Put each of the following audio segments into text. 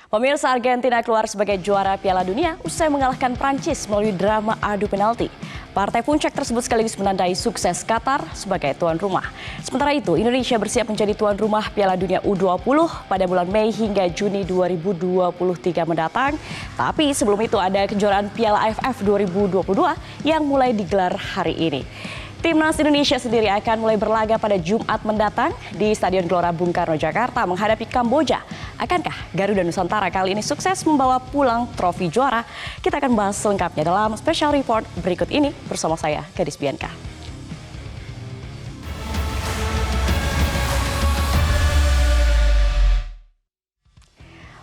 Pemirsa, Argentina keluar sebagai juara Piala Dunia usai mengalahkan Prancis melalui drama adu penalti. Partai puncak tersebut sekaligus menandai sukses Qatar sebagai tuan rumah. Sementara itu, Indonesia bersiap menjadi tuan rumah Piala Dunia U20 pada bulan Mei hingga Juni 2023 mendatang. Tapi sebelum itu ada kejuaraan Piala AFF 2022 yang mulai digelar hari ini. Timnas Indonesia sendiri akan mulai berlaga pada Jumat mendatang di Stadion Gelora Bung Karno, Jakarta menghadapi Kamboja. Akankah Garuda Nusantara kali ini sukses membawa pulang trofi juara? Kita akan bahas selengkapnya dalam special report berikut ini bersama saya, Gadis Bianca.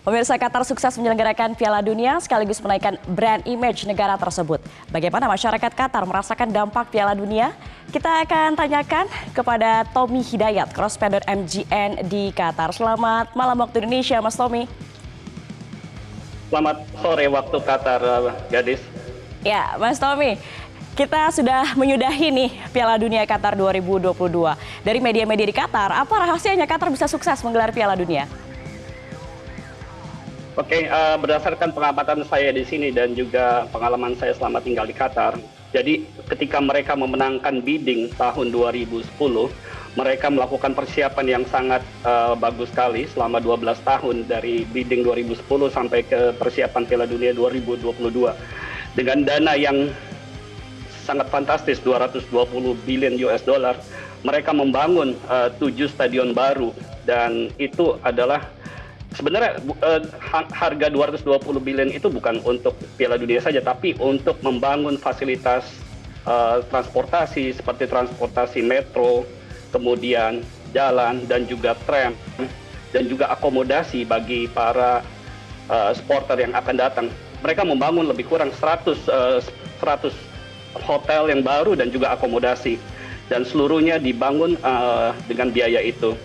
Pemirsa, Qatar sukses menyelenggarakan Piala Dunia sekaligus menaikkan brand image negara tersebut. Bagaimana masyarakat Qatar merasakan dampak Piala Dunia? Kita akan tanyakan kepada Tommy Hidayat, korespondent MGN di Qatar. Selamat malam waktu Indonesia, Mas Tommy. Selamat sore waktu Qatar, Gadis. Ya, Mas Tommy. Kita sudah menyudahi nih Piala Dunia Qatar 2022. Dari media-media di Qatar, apa rahasianya Qatar bisa sukses menggelar Piala Dunia? Oke, berdasarkan pengamatan saya di sini dan juga pengalaman saya selama tinggal di Qatar, jadi ketika mereka memenangkan bidding tahun 2010, mereka melakukan persiapan yang sangat bagus sekali selama 12 tahun dari bidding 2010 sampai ke persiapan Piala Dunia 2022. Dengan dana yang sangat fantastis, 220 billion US dollar, mereka membangun 7 stadion baru, dan itu adalah sebenarnya harga 220 billion itu bukan untuk Piala Dunia saja, tapi untuk membangun fasilitas transportasi seperti transportasi metro, kemudian jalan dan juga tram, dan juga akomodasi bagi para supporter yang akan datang. Mereka membangun lebih kurang 100 hotel yang baru dan juga akomodasi, dan seluruhnya dibangun dengan biaya itu.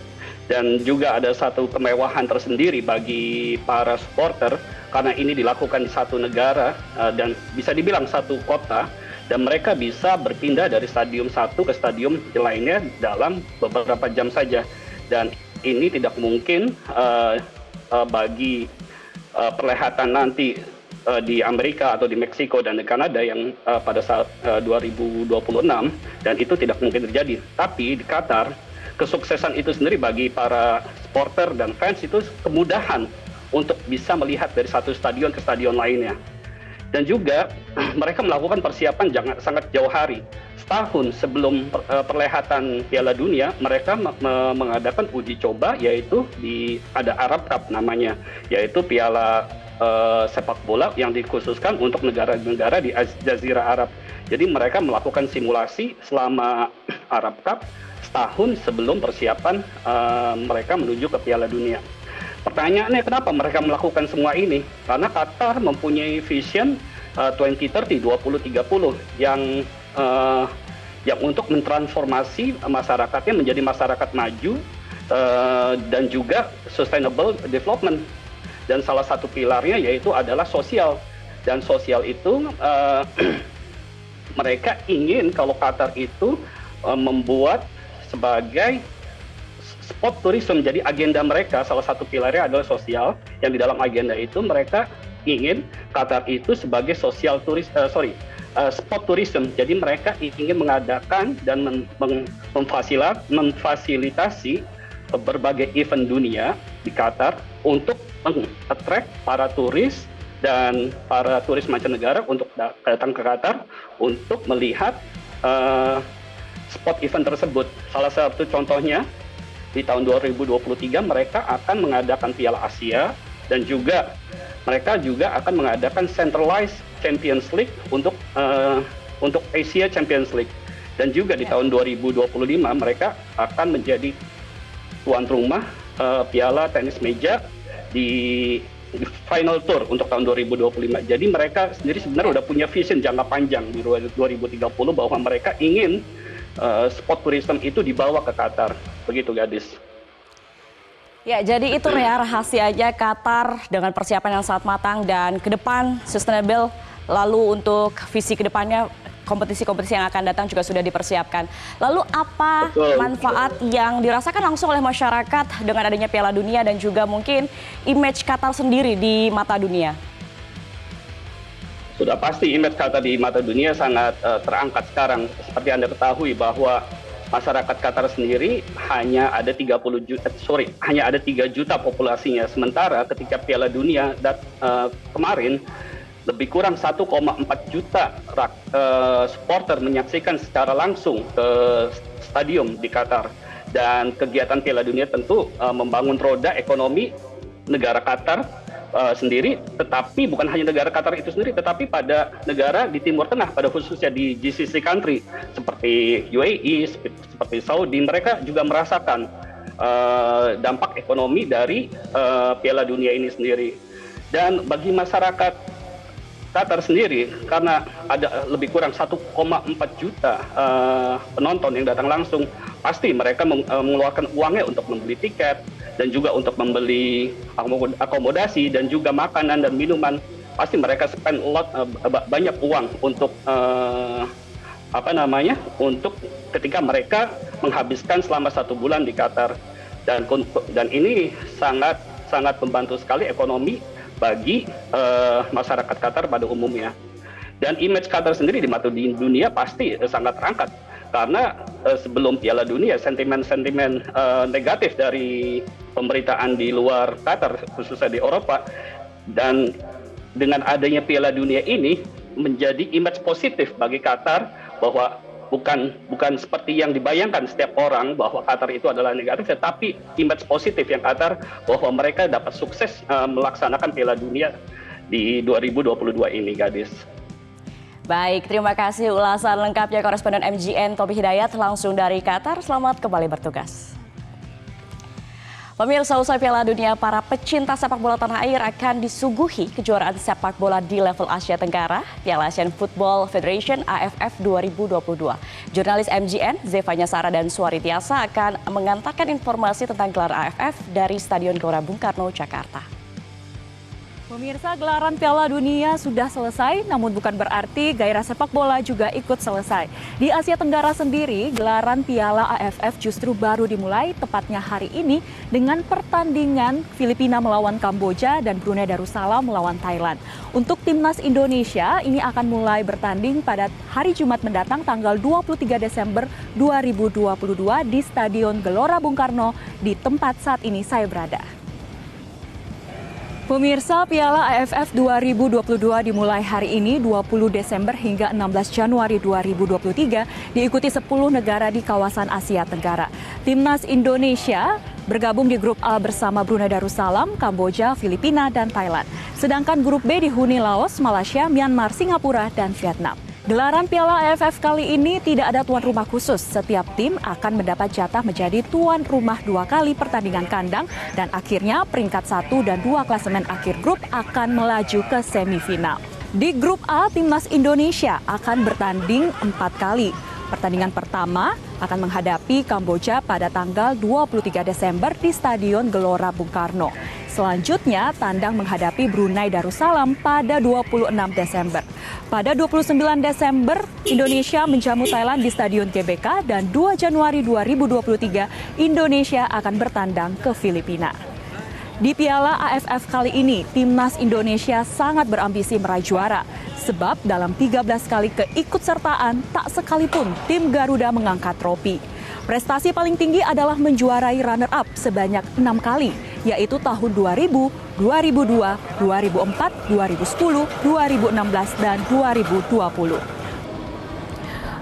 Dan juga ada satu kemewahan tersendiri bagi para supporter karena ini dilakukan di satu negara dan bisa dibilang satu kota, dan mereka bisa berpindah dari stadium satu ke stadium lainnya dalam beberapa jam saja. Dan ini tidak mungkin bagi perlihatan nanti di Amerika atau di Meksiko dan di Kanada yang pada saat 2026, dan itu tidak mungkin terjadi. Tapi di Qatar, kesuksesan itu sendiri bagi para supporter dan fans itu kemudahan untuk bisa melihat dari satu stadion ke stadion lainnya. Dan juga mereka melakukan persiapan sangat jauh hari. Setahun sebelum perhelatan Piala Dunia, mereka mengadakan uji coba, yaitu ada Arab Cup namanya, yaitu Piala sepak bola yang dikhususkan untuk negara-negara di Jazirah Arab. Jadi mereka melakukan simulasi selama Arab Cup setahun sebelum persiapan mereka menuju ke Piala Dunia. Pertanyaannya, kenapa mereka melakukan semua ini? Karena Qatar mempunyai vision 2030 yang untuk mentransformasi masyarakatnya menjadi masyarakat maju dan juga sustainable development. Dan salah satu pilarnya yaitu adalah sosial. Dan sosial itu mereka ingin kalau Qatar itu membuat sebagai spot tourism, jadi agenda mereka salah satu pilarnya adalah sosial, yang di dalam agenda itu mereka ingin Qatar itu sebagai spot tourism. Jadi mereka ingin mengadakan dan memfasilitasi berbagai event dunia di Qatar untuk meng-attract para turis dan para turis mancanegara untuk datang ke Qatar untuk melihat spot event tersebut. Salah satu contohnya di tahun 2023 mereka akan mengadakan Piala Asia, dan juga mereka juga akan mengadakan Centralized Champions League untuk Asia Champions League. Dan juga di tahun 2025 mereka akan menjadi tuan rumah Piala Tenis Meja di final tour untuk tahun 2025. Jadi mereka sendiri sebenarnya udah punya vision jangka panjang di 2030 bahwa mereka ingin spot tourism itu dibawa ke Qatar. Begitu, Gadis. Ya, jadi itu ya rahasianya Qatar dengan persiapan yang sangat matang dan ke depan sustainable. Lalu untuk visi ke depannya kompetisi-kompetisi yang akan datang juga sudah dipersiapkan. Lalu apa manfaat yang dirasakan langsung oleh masyarakat dengan adanya Piala Dunia dan juga mungkin image Qatar sendiri di mata dunia? Sudah pasti image Qatar di mata dunia sangat terangkat sekarang. Seperti Anda ketahui bahwa masyarakat Qatar sendiri hanya ada 3 juta populasinya. Sementara ketika Piala Dunia kemarin lebih kurang 1,4 juta supporter menyaksikan secara langsung ke stadium di Qatar. Dan kegiatan Piala Dunia tentu membangun roda ekonomi negara Qatar sendiri, tetapi bukan hanya negara Qatar itu sendiri, tetapi pada negara di Timur Tengah, pada khususnya di GCC country seperti UAE, seperti Saudi, mereka juga merasakan dampak ekonomi dari Piala Dunia ini sendiri. Dan bagi masyarakat Qatar sendiri, karena ada lebih kurang 1,4 juta penonton yang datang langsung, pasti mereka mengeluarkan uangnya untuk membeli tiket dan juga untuk membeli akomodasi dan juga makanan dan minuman. Pasti mereka spend banyak uang untuk untuk ketika mereka menghabiskan selama 1 bulan di Qatar, dan ini sangat membantu sekali ekonomi bagi masyarakat Qatar pada umumnya. Dan image Qatar sendiri di mata dunia pasti sangat terangkat, karena sebelum Piala Dunia sentimen-sentimen negatif dari pemberitaan di luar Qatar, khususnya di Eropa, dan dengan adanya Piala Dunia ini menjadi image positif bagi Qatar, bahwa bukan seperti yang dibayangkan setiap orang bahwa Qatar itu adalah negatif, tetapi image positif yang Qatar bahwa mereka dapat sukses melaksanakan Piala Dunia di 2022 ini, Gadis. Baik, terima kasih ulasan lengkapnya koresponden MGN Tobi Hidayat langsung dari Qatar. Selamat kembali bertugas. Pemirsa, usai Piala Dunia, para pecinta sepak bola tanah air akan disuguhi kejuaraan sepak bola di level Asia Tenggara, Piala Asian Football Federation AFF 2022. Jurnalis MGN, Zevanya Sara dan Suari Tiasa akan mengantarkan informasi tentang gelar AFF dari Stadion Gelora Bung Karno, Jakarta. Pemirsa, gelaran Piala Dunia sudah selesai, namun bukan berarti gairah sepak bola juga ikut selesai. Di Asia Tenggara sendiri, gelaran Piala AFF justru baru dimulai tepatnya hari ini dengan pertandingan Filipina melawan Kamboja dan Brunei Darussalam melawan Thailand. Untuk timnas Indonesia, ini akan mulai bertanding pada hari Jumat mendatang tanggal 23 Desember 2022 di Stadion Gelora Bung Karno, di tempat saat ini saya berada. Pemirsa, Piala AFF 2022 dimulai hari ini 20 Desember hingga 16 Januari 2023 diikuti 10 negara di kawasan Asia Tenggara. Timnas Indonesia bergabung di grup A bersama Brunei Darussalam, Kamboja, Filipina, dan Thailand. Sedangkan grup B dihuni Laos, Malaysia, Myanmar, Singapura, dan Vietnam. Gelaran Piala AFF kali ini tidak ada tuan rumah khusus. Setiap tim akan mendapat jatah menjadi tuan rumah 2 kali pertandingan kandang, dan akhirnya peringkat 1 dan 2 klasemen akhir grup akan melaju ke semifinal. Di grup A, timnas Indonesia akan bertanding 4 kali. Pertandingan pertama akan menghadapi Kamboja pada tanggal 23 Desember di Stadion Gelora Bung Karno. Selanjutnya, tandang menghadapi Brunei Darussalam pada 26 Desember. Pada 29 Desember, Indonesia menjamu Thailand di Stadion GBK, dan 2 Januari 2023, Indonesia akan bertandang ke Filipina. Di Piala AFF kali ini, timnas Indonesia sangat berambisi meraih juara. Sebab dalam 13 kali keikutsertaan, tak sekalipun tim Garuda mengangkat trofi. Prestasi paling tinggi adalah menjuarai runner-up sebanyak 6 kali, yaitu tahun 2000, 2002, 2004, 2010, 2016, dan 2020.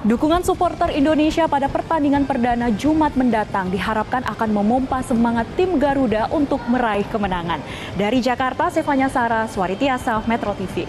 Dukungan supporter Indonesia pada pertandingan perdana Jumat mendatang diharapkan akan memompa semangat tim Garuda untuk meraih kemenangan. Dari Jakarta, Zevanya Sara, Suari Tiasa, Metro TV.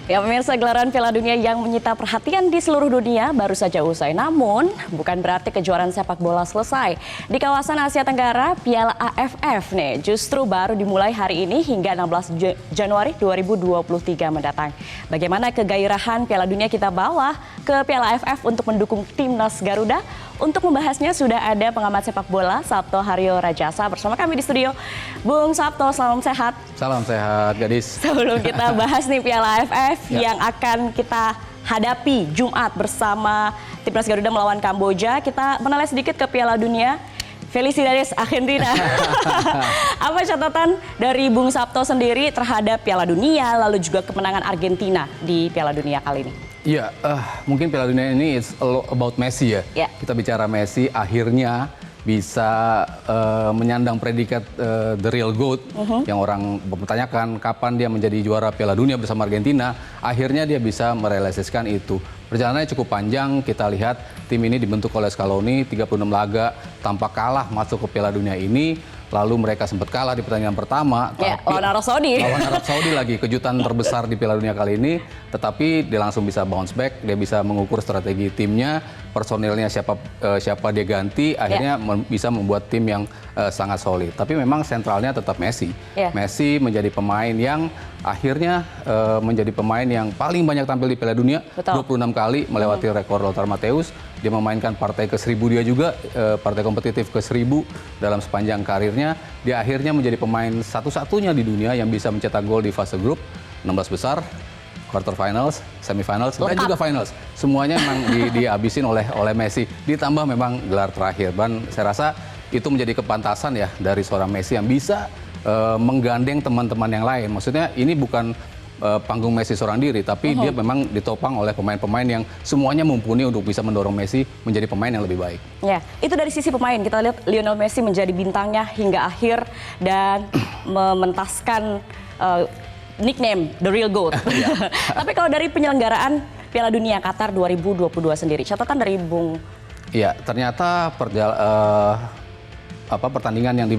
Ya, pemirsa, gelaran Piala Dunia yang menyita perhatian di seluruh dunia baru saja usai. Namun, bukan berarti kejuaraan sepak bola selesai. Di kawasan Asia Tenggara, Piala AFF justru baru dimulai hari ini hingga 16 Januari 2023 mendatang. Bagaimana kegairahan Piala Dunia kita bawa ke Piala AFF untuk mendukung timnas Garuda? Untuk membahasnya sudah ada pengamat sepak bola Sabto Haryo Rajasa bersama kami di studio. Bung Sabto, salam sehat. Salam sehat, gadis. Sebelum kita bahas nih Piala AFF yang akan kita hadapi Jumat bersama Timnas Garuda melawan Kamboja, kita menoleh sedikit ke Piala Dunia. Felicidades Argentina. Apa catatan dari Bung Sabto sendiri terhadap Piala Dunia, lalu juga kemenangan Argentina di Piala Dunia kali ini? Iya, mungkin Piala Dunia ini it's about Messi ya. Ya. Kita bicara Messi akhirnya bisa menyandang predikat the real GOAT yang orang mempertanyakan kapan dia menjadi juara Piala Dunia bersama Argentina. Akhirnya dia bisa merealisasikan itu. Perjalanannya cukup panjang, kita lihat tim ini dibentuk oleh Scaloni, 36 laga tanpa kalah masuk ke Piala Dunia ini. Lalu mereka sempat kalah di pertandingan pertama. Ya, lawan Arab Saudi. Lawan Arab Saudi lagi, kejutan terbesar di Piala Dunia kali ini. Tetapi dia langsung bisa bounce back, dia bisa mengukur strategi timnya, personilnya siapa dia ganti, akhirnya bisa membuat tim yang sangat solid. Tapi memang sentralnya tetap Messi. Messi menjadi pemain yang akhirnya menjadi pemain yang paling banyak tampil di Piala Dunia. Betul. 26 kali melewati rekor Lothar Matthäus. Dia memainkan partai ke-1000 dia juga, partai kompetitif ke-1000 dalam sepanjang karirnya. Dia akhirnya menjadi pemain satu-satunya di dunia yang bisa mencetak gol di fase grup, 16 besar, quarter finals, semifinals, dan juga finals. Semuanya memang dihabisin oleh Messi. Ditambah memang gelar terakhir. Dan saya rasa itu menjadi kepantasan ya dari seorang Messi yang bisa menggandeng teman-teman yang lain. Maksudnya ini bukan panggung Messi seorang diri, tapi dia memang ditopang oleh pemain-pemain yang semuanya mumpuni untuk bisa mendorong Messi menjadi pemain yang lebih baik. Ya, itu dari sisi pemain. Kita lihat Lionel Messi menjadi bintangnya hingga akhir dan mementaskan nickname The Real GOAT. Tapi kalau dari penyelenggaraan Piala Dunia Qatar 2022 sendiri, catatan dari Bung? Iya, ternyata pertandingan yang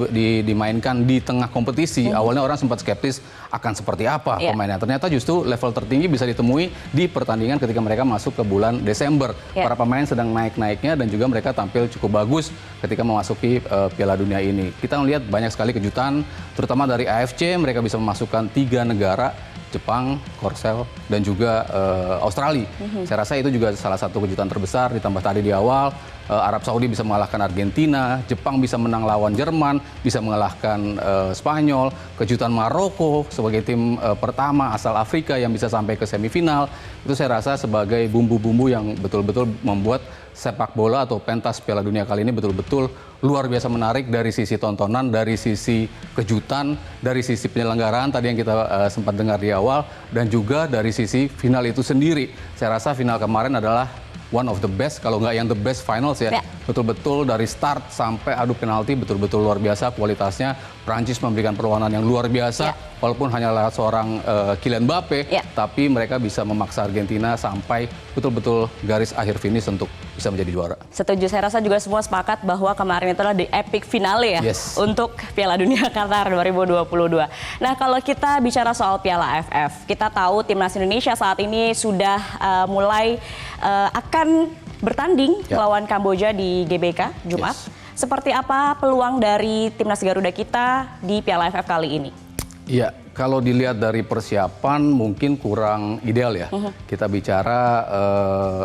dimainkan di tengah kompetisi, awalnya orang sempat skeptis akan seperti apa pemainnya. Ternyata justru level tertinggi bisa ditemui di pertandingan ketika mereka masuk ke bulan Desember. Para pemain sedang naik-naiknya dan juga mereka tampil cukup bagus ketika memasuki Piala Dunia ini. Kita melihat banyak sekali kejutan, terutama dari AFC, mereka bisa memasukkan 3 negara, Jepang, Korsel, dan juga Australia. Saya rasa itu juga salah satu kejutan terbesar, ditambah tadi di awal, Arab Saudi bisa mengalahkan Argentina, Jepang bisa menang lawan Jerman, bisa mengalahkan Spanyol, kejutan Maroko sebagai tim pertama asal Afrika yang bisa sampai ke semifinal. Itu saya rasa sebagai bumbu-bumbu yang betul-betul membuat sepak bola atau pentas Piala Dunia kali ini betul-betul luar biasa menarik dari sisi tontonan, dari sisi kejutan, dari sisi penyelenggaraan tadi yang kita sempat dengar di awal, dan juga dari sisi final itu sendiri. Saya rasa final kemarin adalah one of the best, kalau nggak yang the best finals ya. Betul-betul dari start sampai adu penalti betul-betul luar biasa kualitasnya. Prancis memberikan perlawanan yang luar biasa, walaupun hanya lewat seorang Kylian Mbappe, tapi mereka bisa memaksa Argentina sampai betul-betul garis akhir finish untuk bisa menjadi juara. Setuju, saya rasa juga semua sepakat bahwa kemarin itu adalah the epic finale ya untuk Piala Dunia Qatar 2022. Nah, kalau kita bicara soal Piala AFF, kita tahu Timnas Indonesia saat ini sudah mulai akan bertanding melawan Kamboja di GBK Jumat. Seperti apa peluang dari Timnas Garuda kita di Piala AFF kali ini? Iya, kalau dilihat dari persiapan mungkin kurang ideal ya. Kita bicara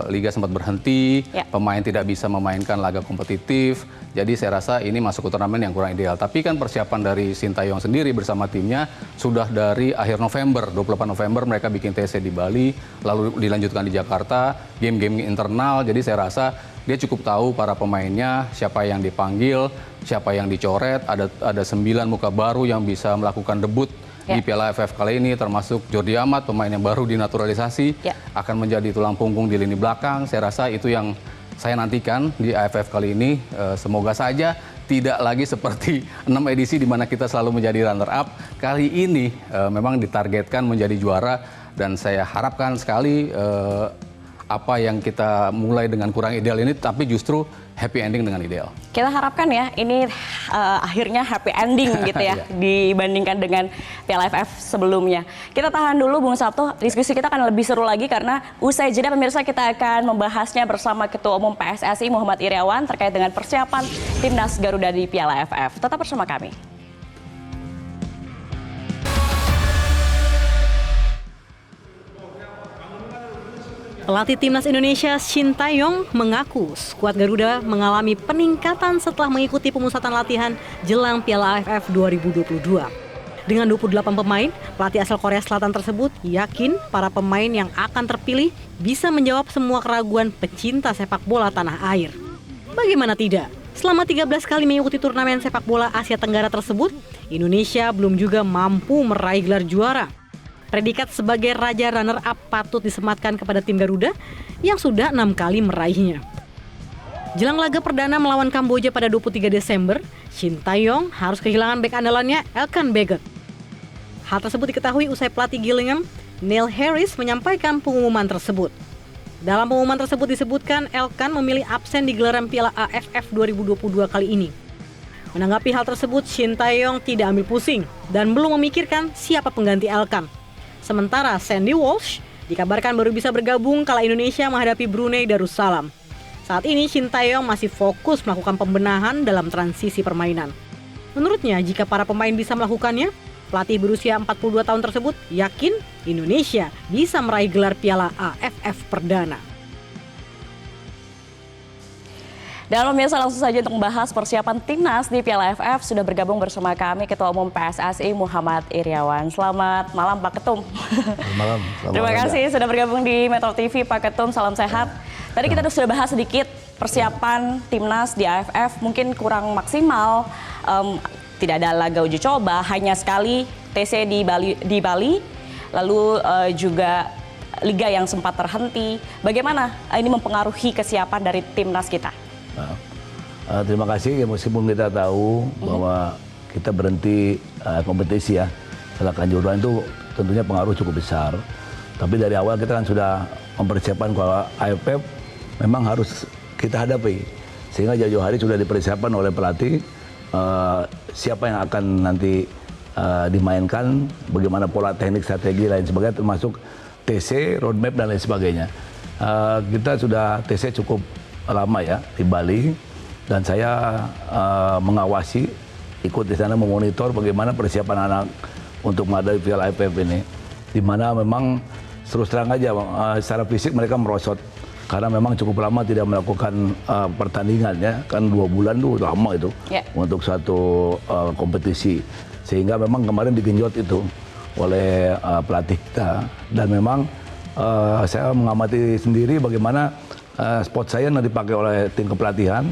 liga sempat berhenti, pemain tidak bisa memainkan laga kompetitif. Jadi saya rasa ini masuk ke turnamen yang kurang ideal. Tapi kan persiapan dari Sintayong sendiri bersama timnya sudah dari akhir November, 28 November mereka bikin TC di Bali, lalu dilanjutkan di Jakarta, game-game internal. Jadi saya rasa dia cukup tahu para pemainnya, siapa yang dipanggil, siapa yang dicoret. Ada 9 muka baru yang bisa melakukan debut di Piala AFF kali ini, termasuk Jordi Amat, pemain yang baru dinaturalisasi, akan menjadi tulang punggung di lini belakang. Saya rasa itu yang saya nantikan di AFF kali ini. Semoga saja tidak lagi seperti 6 edisi di mana kita selalu menjadi runner up. Kali ini memang ditargetkan menjadi juara, dan saya harapkan sekali apa yang kita mulai dengan kurang ideal ini, tapi justru happy ending dengan ideal. Kita harapkan ya ini akhirnya happy ending gitu ya dibandingkan dengan Piala AFF sebelumnya. Kita tahan dulu Bung Sabto, diskusi kita akan lebih seru lagi karena usai jeda pemirsa kita akan membahasnya bersama Ketua Umum PSSI Muhammad Iryawan terkait dengan persiapan Timnas Garuda di Piala AFF. Tetap bersama kami. Pelatih Timnas Indonesia Shin Tae-yong mengaku skuad Garuda mengalami peningkatan setelah mengikuti pemusatan latihan jelang Piala AFF 2022. Dengan 28 pemain, pelatih asal Korea Selatan tersebut yakin para pemain yang akan terpilih bisa menjawab semua keraguan pecinta sepak bola tanah air. Bagaimana tidak? Selama 13 kali mengikuti turnamen sepak bola Asia Tenggara tersebut, Indonesia belum juga mampu meraih gelar juara. Predikat sebagai raja runner-up patut disematkan kepada tim Garuda yang sudah 6 kali meraihnya. Jelang laga perdana melawan Kamboja pada 23 Desember, Shin Tae-yong harus kehilangan bek andalannya Elkan Baggott. Hal tersebut diketahui usai pelatih Gillingham, Neil Harris menyampaikan pengumuman tersebut. Dalam pengumuman tersebut disebutkan Elkan memilih absen di gelaran Piala AFF 2022 kali ini. Menanggapi hal tersebut, Shin Tae-yong tidak ambil pusing dan belum memikirkan siapa pengganti Elkan. Sementara Sandy Walsh dikabarkan baru bisa bergabung kala Indonesia menghadapi Brunei Darussalam. Saat ini Shin Tae-yong masih fokus melakukan pembenahan dalam transisi permainan. Menurutnya, jika para pemain bisa melakukannya, pelatih berusia 42 tahun tersebut yakin Indonesia bisa meraih gelar Piala AFF perdana. Dan pemirsa, langsung saja untuk membahas persiapan timnas di Piala AFF sudah bergabung bersama kami Ketua Umum PSSI Muhammad Iryawan. Selamat malam Pak Ketum. Selamat malam. Terima kasih sudah bergabung di Metro TV Pak Ketum, salam sehat. Tadi kita sudah bahas sedikit persiapan timnas di AFF mungkin kurang maksimal, tidak ada laga uji coba, hanya sekali TC di Bali, lalu juga liga yang sempat terhenti. Bagaimana ini mempengaruhi kesiapan dari timnas kita? Terima kasih, meskipun kita tahu bahwa kita berhenti kompetisi ya setelah kanjuruhan itu tentunya pengaruh cukup besar. Tapi dari awal kita kan sudah mempersiapkan kalau AFF memang harus kita hadapi. Sehingga jauh-jauh hari sudah dipersiapkan oleh pelatih siapa yang akan nanti dimainkan, bagaimana pola teknik, strategi lain sebagainya, termasuk TC, roadmap dan lain sebagainya. Kita sudah TC cukup lama ya di Bali dan saya mengawasi, ikut di sana memonitor bagaimana persiapan anak untuk menghadapi Piala AFF ini, di mana memang terus terang aja secara fisik mereka merosot karena memang cukup lama tidak melakukan pertandingan ya, kan 2 bulan tuh lama itu untuk suatu kompetisi, sehingga memang kemarin digenjot itu oleh pelatih kita. Dan memang saya mengamati sendiri bagaimana spot saya yang dipakai oleh tim kepelatihan,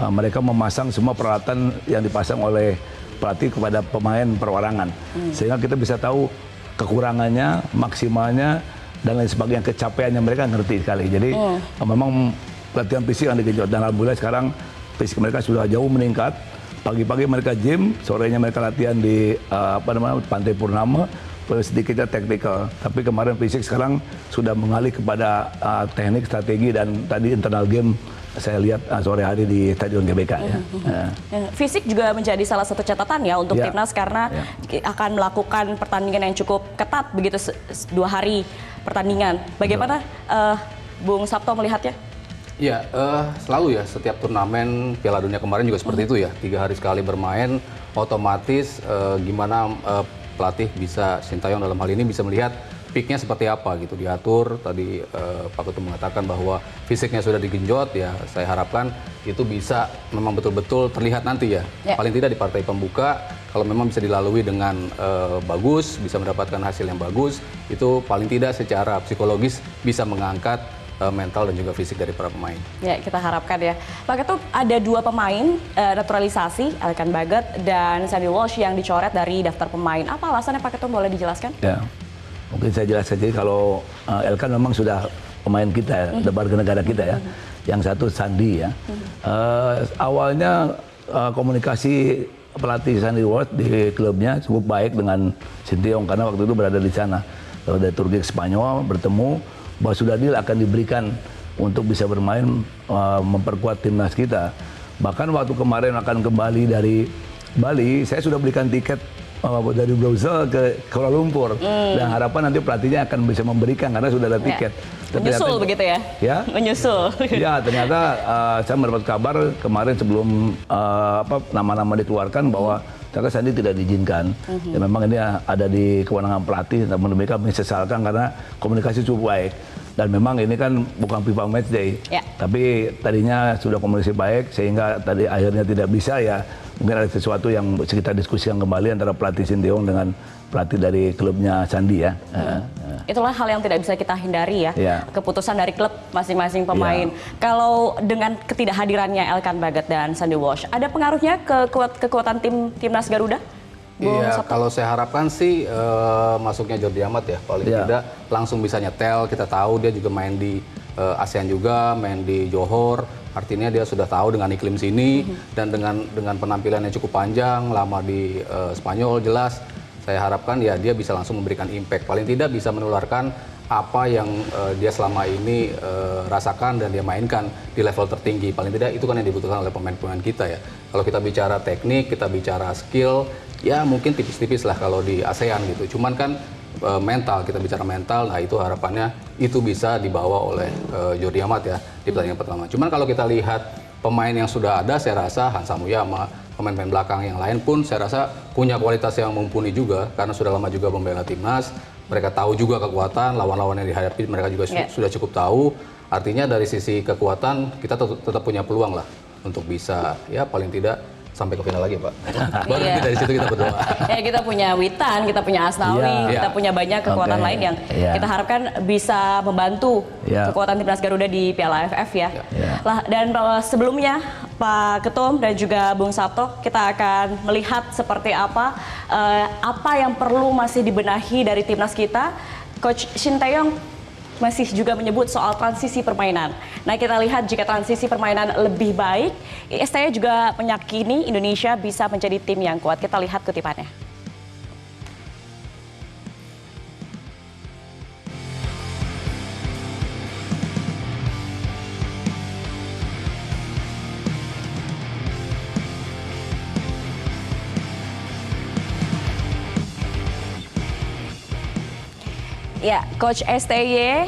mereka memasang semua peralatan yang dipasang oleh pelatih kepada pemain perorangan, sehingga kita bisa tahu kekurangannya, maksimalnya dan lain sebagainya, kecapeannya mereka ngerti sekali. Jadi memang latihan fisik yang digenjot dan alhamdulillah sekarang fisik mereka sudah jauh meningkat. Pagi-pagi mereka gym, sorenya mereka latihan di Pantai Purnama, sedikitnya taktikal. Tapi kemarin fisik, sekarang sudah mengalih kepada teknik, strategi, dan tadi internal game saya lihat sore hari di Stadion GBK ya. Fisik juga menjadi salah satu catatan ya untuk timnas karena akan melakukan pertandingan yang cukup ketat begitu 2 hari pertandingan. Bagaimana Bung Sabto melihatnya? Ya, selalu ya setiap turnamen Piala Dunia kemarin juga seperti itu ya. 3 hari sekali bermain, otomatis gimana pelatih bisa, Shin Tae-yong dalam hal ini bisa melihat peaknya seperti apa gitu, diatur. Tadi Pak Ketum mengatakan bahwa fisiknya sudah digenjot ya, saya harapkan itu bisa memang betul-betul terlihat nanti ya. Paling tidak di partai pembuka, kalau memang bisa dilalui dengan bagus, bisa mendapatkan hasil yang bagus, itu paling tidak secara psikologis bisa mengangkat mental dan juga fisik dari para pemain. Ya, kita harapkan ya. Pak Ketum, ada 2 pemain naturalisasi, Elkan Baggott dan Sandy Walsh yang dicoret dari daftar pemain. Apa alasannya Pak Ketum, boleh dijelaskan? Ya, mungkin saya jelaskan. Jadi kalau Elkan memang sudah pemain kita, warga negara kita ya. Yang satu Sandy ya. Awalnya komunikasi pelatih Sandy Walsh di klubnya cukup baik dengan Shin Tae-yong karena waktu itu berada di sana. Dari Turki ke Spanyol bertemu, bahwa sudah deal akan diberikan untuk bisa bermain, memperkuat timnas kita. Bahkan waktu kemarin akan kembali dari Bali, saya sudah belikan tiket dari Brussels ke Kuala Lumpur, dan harapan nanti pelatihnya akan bisa memberikan karena sudah ada tiket. Menyusul begitu ya? Ya, menyusul. Ya, ternyata saya mendapat kabar kemarin sebelum nama-nama dikeluarkan bahwa ternyata Sandy tidak diizinkan. Ya, memang ini ada di kewenangan pelatih, namun demikian kami sesalkan karena komunikasi cukup baik. Dan memang ini kan bukan FIFA Matchday, tapi tadinya sudah komunikasi baik sehingga tadi akhirnya tidak bisa ya. Mungkin ada sesuatu yang kita diskusikan kembali antara pelatih Sinteyong dengan pelatih dari klubnya Sandi ya. Itulah hal yang tidak bisa kita hindari ya. Keputusan dari klub masing-masing pemain. Kalau dengan ketidakhadirannya Elkan Baggett dan Sandy Walsh, ada pengaruhnya ke kekuatan timnas Garuda? Iya, kalau saya harapkan sih masuknya Jordi Amat ya, paling tidak langsung bisa nyetel. Kita tahu dia juga main di ASEAN juga, main di Johor. Artinya dia sudah tahu dengan iklim sini dan dengan penampilan yang cukup panjang, lama di Spanyol jelas. Saya harapkan ya dia bisa langsung memberikan impact. Paling tidak bisa menularkan apa yang dia selama ini rasakan dan dia mainkan di level tertinggi. Paling tidak itu kan yang dibutuhkan oleh pemain-pemain kita ya. Kalau kita bicara teknik, kita bicara skill, ya mungkin tipis-tipis lah kalau di ASEAN gitu. Cuman kan mental, kita bicara mental, nah itu harapannya itu bisa dibawa oleh Jordi Amat ya di pertandingan pertama. Cuman kalau kita lihat pemain yang sudah ada, saya rasa Hansa Muyama, pemain-pemain belakang yang lain pun saya rasa punya kualitas yang mumpuni juga karena sudah lama juga membela timnas. Mereka tahu juga kekuatan, lawan-lawan yang dihadapi mereka juga sudah cukup tahu. Artinya dari sisi kekuatan kita tetap punya peluang lah untuk bisa ya paling tidak sampai ke final lagi Pak. Baru dari situ kita berdoa. Ya kita punya Witan, kita punya Asnawi, kita punya banyak kekuatan lain yang kita harapkan bisa membantu kekuatan timnas Garuda di Piala AFF ya. Lah, dan sebelumnya Pak Ketum dan juga Bung Sabto, kita akan melihat seperti apa yang perlu masih dibenahi dari timnas kita. Coach Sinteyong masih juga menyebut soal transisi permainan. Nah, kita lihat jika transisi permainan lebih baik, STY juga meyakini Indonesia bisa menjadi tim yang kuat. Kita lihat kutipannya. Ya, Coach STY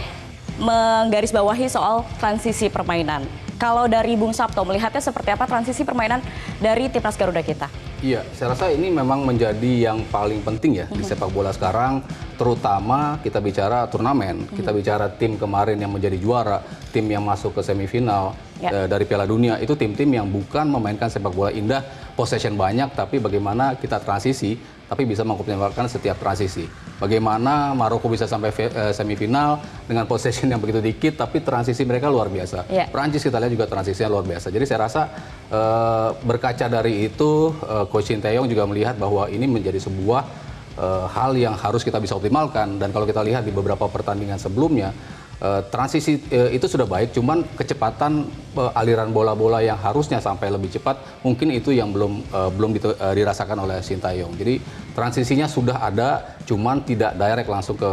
menggarisbawahi soal transisi permainan. Kalau dari Bung Sabto melihatnya seperti apa transisi permainan dari timnas Garuda kita? Iya, saya rasa ini memang menjadi yang paling penting ya di sepak bola sekarang, terutama kita bicara turnamen, kita bicara tim kemarin yang menjadi juara, tim yang masuk ke semifinal dari Piala Dunia, itu tim-tim yang bukan memainkan sepak bola indah, possession banyak, tapi bagaimana kita transisi, tapi bisa mengoptimalkan setiap transisi. Bagaimana Maroko bisa sampai semifinal dengan possession yang begitu dikit, tapi transisi mereka luar biasa. Prancis kita lihat juga transisinya luar biasa. Jadi saya rasa berkaca dari itu, Coach Sinteyong juga melihat bahwa ini menjadi sebuah hal yang harus kita bisa optimalkan. Dan kalau kita lihat di beberapa pertandingan sebelumnya, transisi itu sudah baik, cuman kecepatan aliran bola-bola yang harusnya sampai lebih cepat, mungkin itu yang belum dirasakan oleh Sinteyong. Jadi transisinya sudah ada, cuman tidak direct langsung ke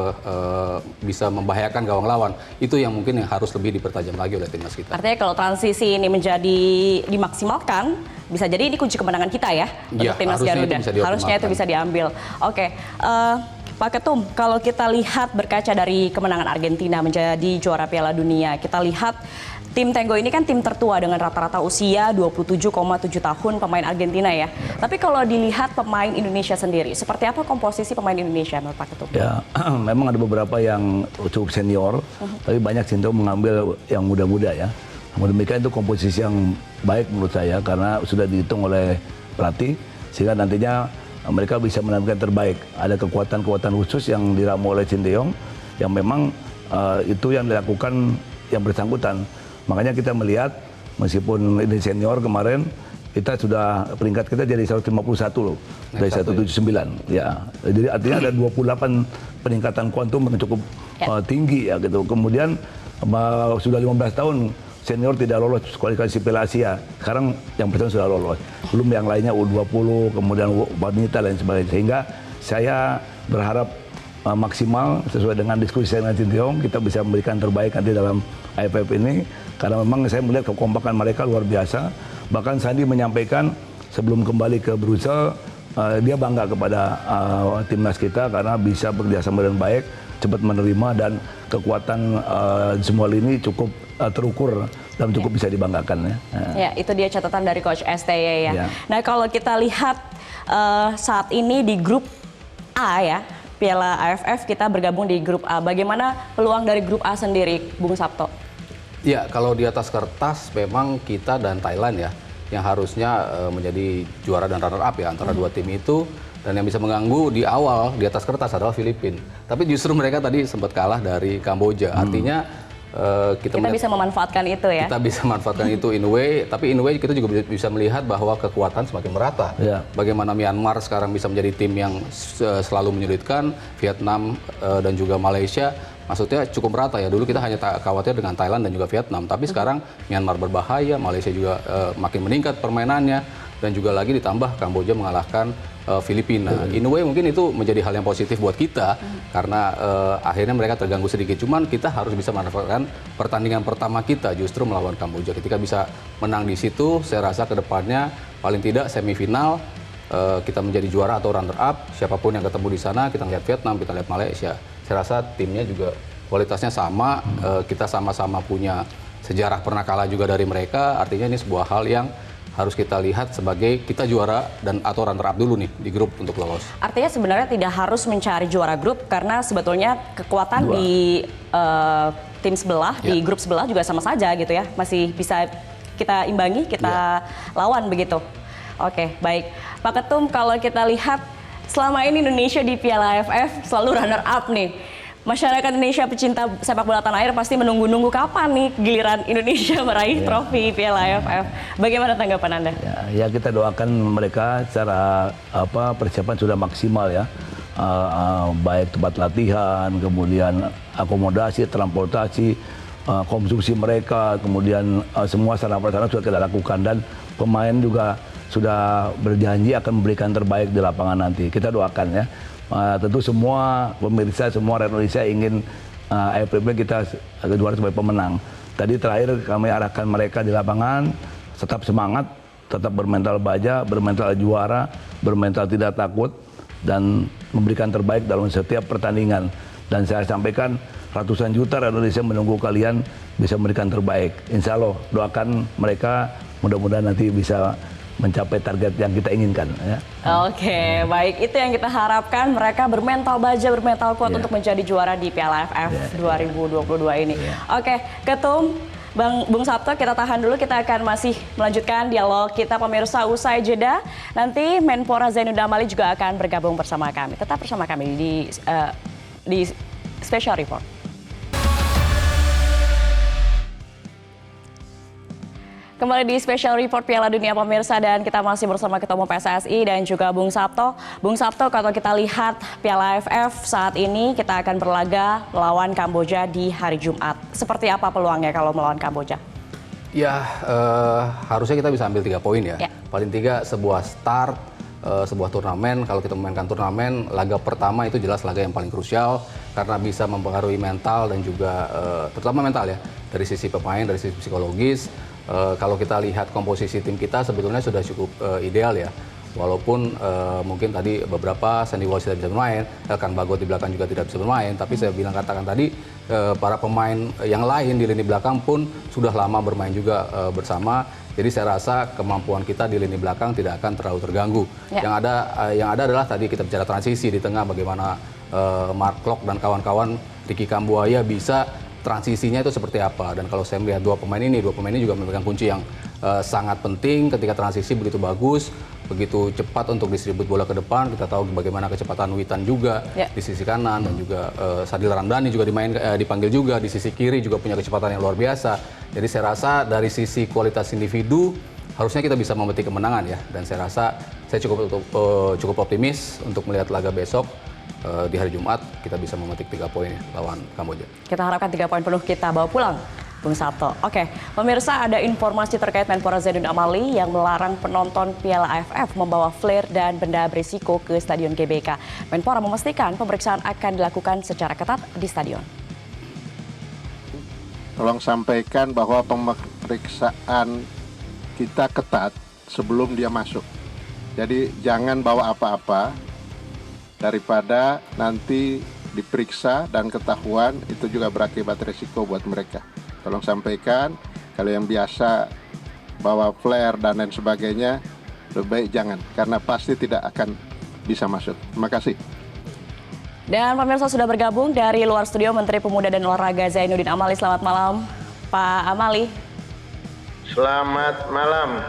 bisa membahayakan gawang lawan. Itu yang mungkin yang harus lebih dipertajam lagi oleh timnas kita. Artinya kalau transisi ini menjadi dimaksimalkan, bisa jadi ini kunci kemenangan kita ya untuk timnas Garuda. Harusnya itu bisa diambil. Oke. Pak Ketum, kalau kita lihat berkaca dari kemenangan Argentina menjadi juara Piala Dunia, kita lihat tim Tenggo ini kan tim tertua dengan rata-rata usia 27,7 tahun pemain Argentina ya. Tapi kalau dilihat pemain Indonesia sendiri, seperti apa komposisi pemain Indonesia menurut Pak Ketum? Ya, memang ada beberapa yang cukup senior, tapi banyak Sinteyong mengambil yang muda-muda ya. Namun demikian itu komposisi yang baik menurut saya karena sudah dihitung oleh pelatih sehingga nantinya mereka bisa menampilkan terbaik. Ada kekuatan-kekuatan khusus yang diramu oleh Sinteyong yang memang itu yang dilakukan yang bersangkutan. Makanya kita melihat meskipun ini senior kemarin kita sudah peringkat kita jadi 151 loh dari 179 ya. Jadi artinya ada 28 peningkatan kuantum yang cukup tinggi ya gitu. Kemudian sudah 15 tahun senior tidak lolos kualifikasi Piala Asia. Sekarang yang pertama sudah lolos. Belum yang lainnya U20, kemudian wanita dan sebagainya. Sehingga saya berharap maksimal sesuai dengan diskusi saya dengan Sinteyong kita bisa memberikan terbaik nanti dalam AFF ini. Karena memang saya melihat kekompakan mereka luar biasa. Bahkan Sandi menyampaikan sebelum kembali ke Brussels dia bangga kepada timnas kita karena bisa bekerja sama dengan baik, cepat menerima dan kekuatan semua lini cukup terukur dan cukup bisa dibanggakan ya. Ya, itu dia catatan dari Coach STY ya. Nah, kalau kita lihat saat ini di grup A ya, Piala AFF kita bergabung di grup A. Bagaimana peluang dari grup A sendiri, Bung Sabto? Ya, kalau di atas kertas memang kita dan Thailand ya yang harusnya menjadi juara dan runner up ya antara dua tim itu, dan yang bisa mengganggu di awal di atas kertas adalah Filipina. Tapi justru mereka tadi sempat kalah dari Kamboja. Artinya kita bisa memanfaatkan itu ya. Kita bisa memanfaatkan itu in a way, tapi in a way kita juga bisa melihat bahwa kekuatan semakin merata. Ya. Bagaimana Myanmar sekarang bisa menjadi tim yang selalu menyulitkan, Vietnam dan juga Malaysia maksudnya cukup merata ya. Dulu kita hanya khawatir dengan Thailand dan juga Vietnam, tapi sekarang Myanmar berbahaya, Malaysia juga makin meningkat permainannya, dan juga lagi ditambah Kamboja mengalahkan Filipina. In a way mungkin itu menjadi hal yang positif buat kita karena akhirnya mereka terganggu sedikit. Cuman kita harus bisa memanfaatkan pertandingan pertama kita justru melawan Kamboja. Ketika bisa menang di situ, saya rasa kedepannya paling tidak semifinal kita menjadi juara atau runner up. Siapapun yang ketemu di sana, kita lihat Vietnam, kita lihat Malaysia. Saya rasa timnya juga kualitasnya sama. Kita sama-sama punya sejarah pernah kalah juga dari mereka. Artinya ini sebuah hal yang harus kita lihat sebagai kita juara dan atau runner up dulu nih di grup untuk lolos. Artinya sebenarnya tidak harus mencari juara grup karena sebetulnya kekuatan di tim sebelah, di grup sebelah juga sama saja gitu ya. Masih bisa kita imbangi, kita lawan begitu. Oke, baik. Pak Ketum, kalau kita lihat selama ini Indonesia di Piala AFF selalu runner up nih. Masyarakat Indonesia pecinta sepak bola tanah air pasti menunggu-nunggu kapan nih giliran Indonesia meraih trofi Piala AFF. Bagaimana tanggapan Anda? Ya kita doakan mereka secara persiapan sudah maksimal ya. Baik tempat latihan, kemudian akomodasi, transportasi, konsumsi mereka, kemudian semua sarana-prasarana sudah kita lakukan, dan pemain juga sudah berjanji akan memberikan terbaik di lapangan nanti. Kita doakan ya. Tentu semua pemirsa, semua rakyat Indonesia ingin AFF kita juara sebagai pemenang. Tadi terakhir kami arahkan mereka di lapangan, tetap semangat, tetap bermental baja, bermental juara, bermental tidak takut, dan memberikan terbaik dalam setiap pertandingan. Dan saya sampaikan ratusan juta rakyat Indonesia menunggu kalian bisa memberikan terbaik. Insya Allah doakan mereka, mudah-mudahan nanti bisa mencapai target yang kita inginkan. Ya. Oke, baik. Itu yang kita harapkan, mereka bermental baja, bermental kuat untuk menjadi juara di Piala AFF 2022 ini. Oke, Ketum, Bung Sabto, kita tahan dulu. Kita akan masih melanjutkan dialog kita pemirsa usai jeda. Nanti Menpora Zainuddin Amali juga akan bergabung bersama kami. Tetap bersama kami di Special Report. Kembali di Special Report Piala Dunia pemirsa, dan kita masih bersama Ketua Umum PSSI dan juga Bung Sabto. Bung Sabto, kalau kita lihat Piala AFF saat ini kita akan berlaga melawan Kamboja di hari Jumat. Seperti apa peluangnya kalau melawan Kamboja? Ya, harusnya kita bisa ambil 3 poin ya. Paling 3 sebuah start, sebuah turnamen. Kalau kita memainkan turnamen, laga pertama itu jelas laga yang paling krusial karena bisa mempengaruhi mental dan juga terutama mental ya, dari sisi pemain, dari sisi psikologis. Kalau kita lihat komposisi tim kita sebetulnya sudah cukup ideal ya. Walaupun mungkin tadi beberapa Sandy Walsh tidak bisa bermain, Elkan Bagot di belakang juga tidak bisa bermain. Tapi saya katakan tadi para pemain yang lain di lini belakang pun sudah lama bermain juga bersama. Jadi saya rasa kemampuan kita di lini belakang tidak akan terlalu terganggu. Yang ada adalah tadi kita bicara transisi di tengah, bagaimana Mark Klok dan kawan-kawan, Ricky Kambuaya bisa transisinya itu seperti apa. Dan kalau saya melihat dua pemain ini juga memegang kunci yang sangat penting ketika transisi begitu bagus, begitu cepat untuk distribut bola ke depan. Kita tahu bagaimana kecepatan Witan juga di sisi kanan, dan juga Sadil Ramdhani juga dipanggil juga di sisi kiri, juga punya kecepatan yang luar biasa. Jadi saya rasa dari sisi kualitas individu harusnya kita bisa memetik kemenangan ya. Dan saya rasa saya cukup optimis untuk melihat laga besok. Di hari Jumat kita bisa memetik 3 poin lawan Kamboja. Kita harapkan 3 poin penuh kita bawa pulang, Bung Sabto. Oke, pemirsa, ada informasi terkait Menpora Zainuddin Amali yang melarang penonton Piala AFF membawa flare dan benda berisiko ke Stadion GBK. Menpora memastikan pemeriksaan akan dilakukan secara ketat di stadion. Tolong sampaikan bahwa pemeriksaan kita ketat sebelum dia masuk. Jadi jangan bawa apa-apa, daripada nanti diperiksa dan ketahuan itu juga berakibat resiko buat mereka. Tolong sampaikan, kalau yang biasa bawa flare dan lain sebagainya, lebih baik jangan, karena pasti tidak akan bisa masuk. Terima kasih. Dan pemirsa sudah bergabung dari luar studio Menteri Pemuda dan Olahraga Zainuddin Amali. Selamat malam, Pak Amali. Selamat malam.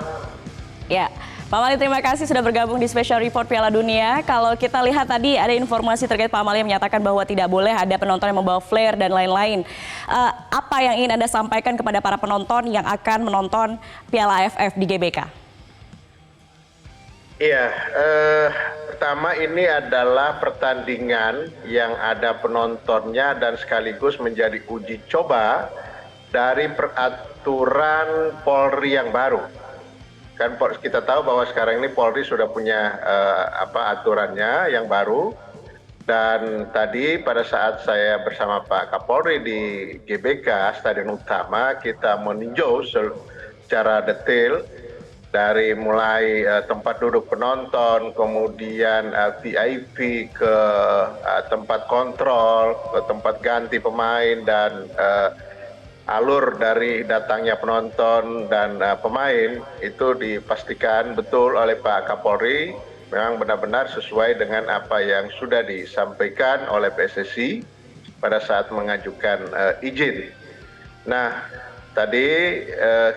Ya, Pak Amali terima kasih sudah bergabung di Special Report Piala Dunia. Kalau kita lihat tadi ada informasi terkait Pak Amali menyatakan bahwa tidak boleh ada penonton yang membawa flare dan lain-lain. Apa yang ingin Anda sampaikan kepada para penonton yang akan menonton Piala AFF di GBK? Iya, pertama ini adalah pertandingan yang ada penontonnya dan sekaligus menjadi uji coba dari peraturan Polri yang baru. Kan kita tahu bahwa sekarang ini Polri sudah punya aturannya yang baru. Dan tadi pada saat saya bersama Pak Kapolri di GBK Stadion Utama, kita meninjau secara detail dari mulai tempat duduk penonton, kemudian VIP ke tempat kontrol, ke tempat ganti pemain, dan alur dari datangnya penonton dan pemain itu dipastikan betul oleh Pak Kapolri memang benar-benar sesuai dengan apa yang sudah disampaikan oleh PSSI pada saat mengajukan izin. Nah, tadi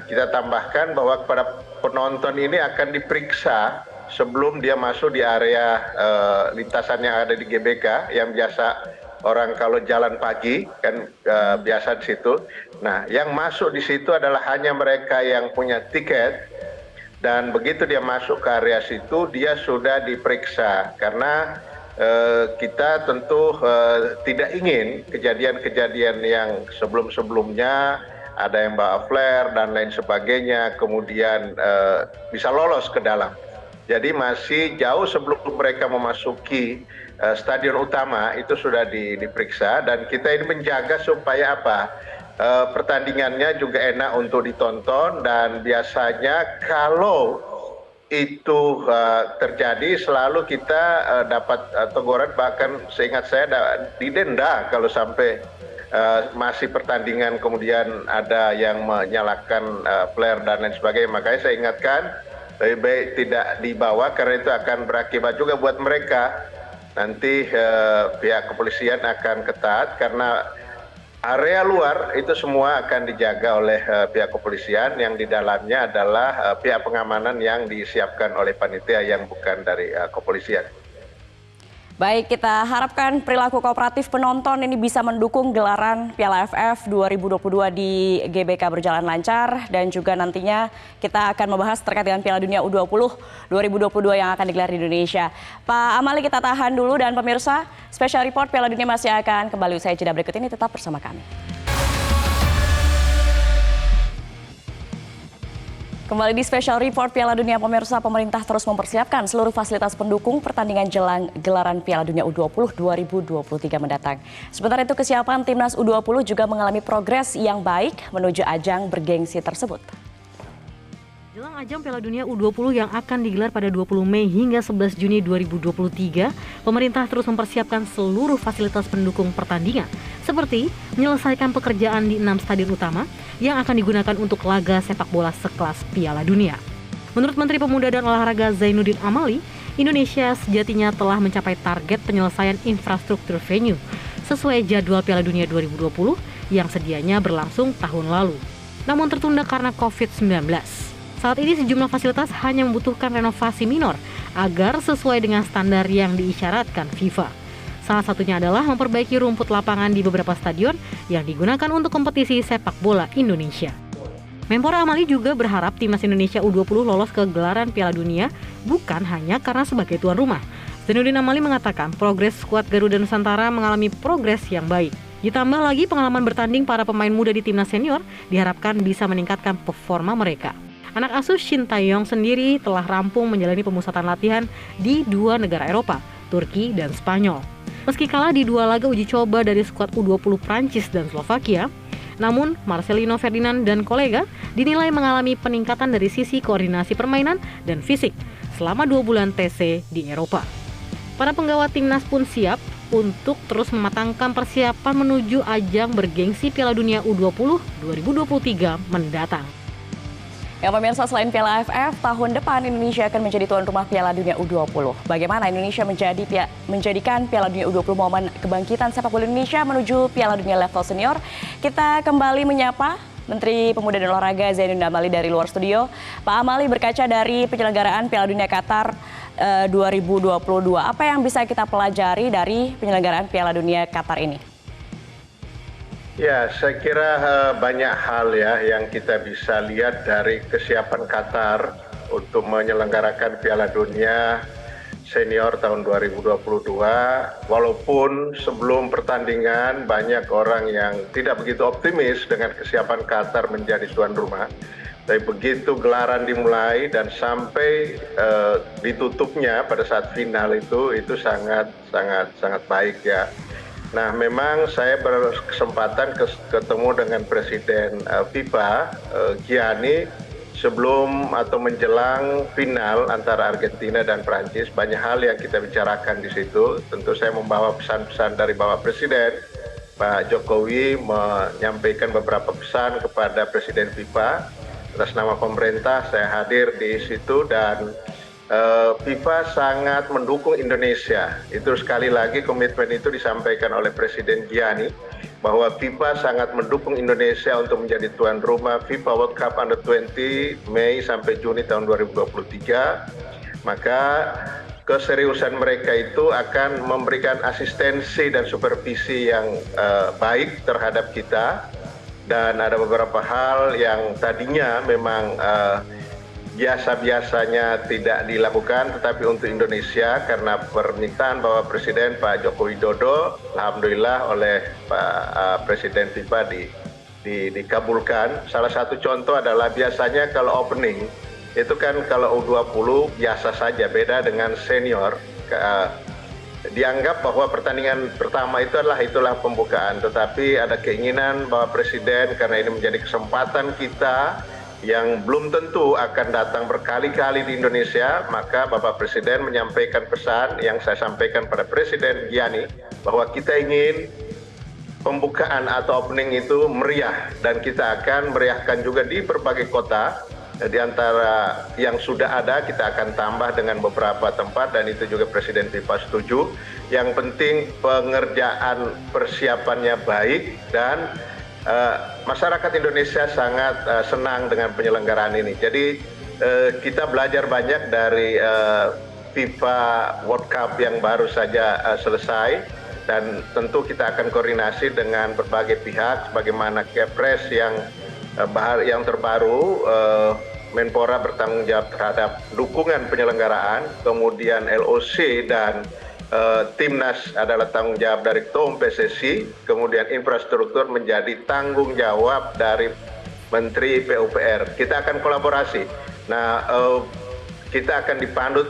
kita tambahkan bahwa kepada penonton ini akan diperiksa sebelum dia masuk di area lintasan yang ada di GBK, yang biasa orang kalau jalan pagi kan biasa di situ. Nah, yang masuk di situ adalah hanya mereka yang punya tiket, dan begitu dia masuk ke area situ dia sudah diperiksa karena kita tentu tidak ingin kejadian-kejadian yang sebelum-sebelumnya ada yang bawa flare dan lain sebagainya, kemudian bisa lolos ke dalam. Jadi masih jauh sebelum mereka memasuki stadion utama itu sudah diperiksa, dan kita ini menjaga supaya apa? Pertandingannya juga enak untuk ditonton, dan biasanya kalau itu terjadi selalu kita dapat teguran, bahkan seingat saya didenda kalau sampai masih pertandingan kemudian ada yang menyalakan flare dan lain sebagainya. Makanya saya ingatkan lebih baik tidak dibawa karena itu akan berakibat juga buat mereka. Nanti pihak kepolisian akan ketat karena area luar itu semua akan dijaga oleh pihak kepolisian, yang di dalamnya adalah pihak pengamanan yang disiapkan oleh panitia yang bukan dari kepolisian. Baik, kita harapkan perilaku kooperatif penonton ini bisa mendukung gelaran Piala AFF 2022 di GBK berjalan lancar, dan juga nantinya kita akan membahas terkait dengan Piala Dunia U20 2022 yang akan digelar di Indonesia. Pak Amali, kita tahan dulu, dan pemirsa, Special Report Piala Dunia masih akan kembali usai jeda berikut ini, tetap bersama kami. Kembali di Special Report Piala Dunia, pemirsa, pemerintah terus mempersiapkan seluruh fasilitas pendukung pertandingan jelang gelaran Piala Dunia U20 2023 mendatang. Sementara itu, kesiapan timnas U20 juga mengalami progres yang baik menuju ajang bergengsi tersebut. Jelang ajang Piala Dunia U20 yang akan digelar pada 20 Mei hingga 11 Juni 2023, pemerintah terus mempersiapkan seluruh fasilitas pendukung pertandingan, seperti menyelesaikan pekerjaan di 6 stadion utama yang akan digunakan untuk laga sepak bola sekelas Piala Dunia. Menurut Menteri Pemuda dan Olahraga Zainuddin Amali, Indonesia sejatinya telah mencapai target penyelesaian infrastruktur venue sesuai jadwal Piala Dunia 2020 yang sedianya berlangsung tahun lalu, namun tertunda karena COVID-19. Saat ini sejumlah fasilitas hanya membutuhkan renovasi minor agar sesuai dengan standar yang diisyaratkan FIFA. Salah satunya adalah memperbaiki rumput lapangan di beberapa stadion yang digunakan untuk kompetisi sepak bola Indonesia. Menpora Amali juga berharap timnas Indonesia U20 lolos ke gelaran Piala Dunia bukan hanya karena sebagai tuan rumah. Zainuddin Amali mengatakan progres skuad Garuda Nusantara mengalami progres yang baik. Ditambah lagi pengalaman bertanding para pemain muda di timnas senior diharapkan bisa meningkatkan performa mereka. Anak asuh Shin Tae-yong sendiri telah rampung menjalani pemusatan latihan di 2 negara Eropa, Turki dan Spanyol. Meski kalah di 2 laga uji coba dari skuad U20 Prancis dan Slovakia, namun Marcelino Ferdinand dan kolega dinilai mengalami peningkatan dari sisi koordinasi permainan dan fisik selama 2 bulan TC di Eropa. Para penggawa timnas pun siap untuk terus mematangkan persiapan menuju ajang bergengsi Piala Dunia U20 2023 mendatang. Ya pemirsa, selain Piala AFF, tahun depan Indonesia akan menjadi tuan rumah Piala Dunia U20. Bagaimana Indonesia menjadikan Piala Dunia U20 momen kebangkitan sepak bola Indonesia menuju Piala Dunia level senior? Kita kembali menyapa Menteri Pemuda dan Olahraga Zainuddin Amali dari luar studio. Pak Amali, berkaca dari penyelenggaraan Piala Dunia Qatar 2022, apa yang bisa kita pelajari dari penyelenggaraan Piala Dunia Qatar ini? Ya, saya kira banyak hal ya yang kita bisa lihat dari kesiapan Qatar untuk menyelenggarakan Piala Dunia Senior tahun 2022. Walaupun sebelum pertandingan banyak orang yang tidak begitu optimis dengan kesiapan Qatar menjadi tuan rumah. Tapi begitu gelaran dimulai dan sampai ditutupnya pada saat final itu sangat baik ya. Nah, memang saya berkesempatan ketemu dengan Presiden FIFA, Gianni, sebelum atau menjelang final antara Argentina dan Prancis. Banyak hal yang kita bicarakan di situ. Tentu saya membawa pesan-pesan dari Bapak Presiden. Pak Jokowi menyampaikan beberapa pesan kepada Presiden FIFA. Atas nama pemerintah, saya hadir di situ dan FIFA sangat mendukung Indonesia. Itu sekali lagi komitmen itu disampaikan oleh Presiden Gianni bahwa FIFA sangat mendukung Indonesia untuk menjadi tuan rumah FIFA World Cup Under-20 Mei sampai Juni tahun 2023. Maka keseriusan mereka itu akan memberikan asistensi dan supervisi yang baik terhadap kita, dan ada beberapa hal yang tadinya memang biasa-biasanya tidak dilakukan, tetapi untuk Indonesia karena permintaan Bapak Presiden Pak Joko Widodo, alhamdulillah oleh Pak Presiden FIFA dikabulkan. Salah satu contoh adalah biasanya kalau opening itu kan kalau U20 biasa saja, beda dengan senior. Dianggap bahwa pertandingan pertama itulah pembukaan, tetapi ada keinginan Bapak Presiden karena ini menjadi kesempatan kita yang belum tentu akan datang berkali-kali di Indonesia, maka Bapak Presiden menyampaikan pesan yang saya sampaikan pada Presiden Gianni bahwa kita ingin pembukaan atau opening itu meriah, dan kita akan meriahkan juga di berbagai kota. Di antara yang sudah ada kita akan tambah dengan beberapa tempat, dan itu juga Presiden FIFA setuju. Yang penting pengerjaan persiapannya baik, dan masyarakat Indonesia sangat senang dengan penyelenggaraan ini. Jadi kita belajar banyak dari FIFA World Cup yang baru saja selesai, dan tentu kita akan koordinasi dengan berbagai pihak sebagaimana Kepres yang terbaru. Menpora bertanggung jawab terhadap dukungan penyelenggaraan, kemudian LOC dan Timnas adalah tanggung jawab dari Ketua Umum PSSI, kemudian infrastruktur menjadi tanggung jawab dari Menteri PUPR. Kita akan kolaborasi. Nah, kita akan dipandu